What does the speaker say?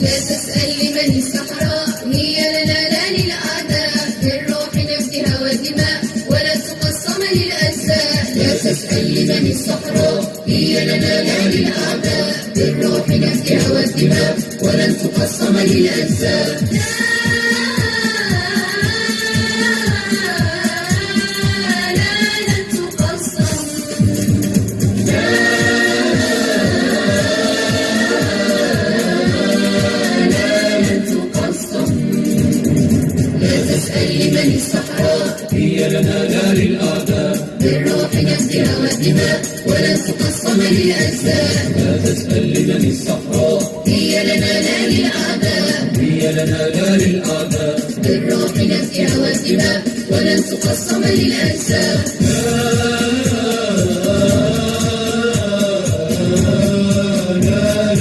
لا تسأل لمن الصحراء هي لنا لا للأعداء، بالروح نفدها والدماء ولن تقسم للأجزاء. لا تسأل لمن الصحراء هي لنا لا للأعداء، بالروح نفدها والدماء ولن تقسم للأجزاء. لمن الصحراء هي لنا لا للأعداء، بالروح نفدها والدماء ولن تقسم للأجزاء. لا تسأل لمن الصحراء هي لنا لا للأعداء، هي لنا لا للأعداء، بالروح نفدها والدماء ولن تقسم للأجزاء.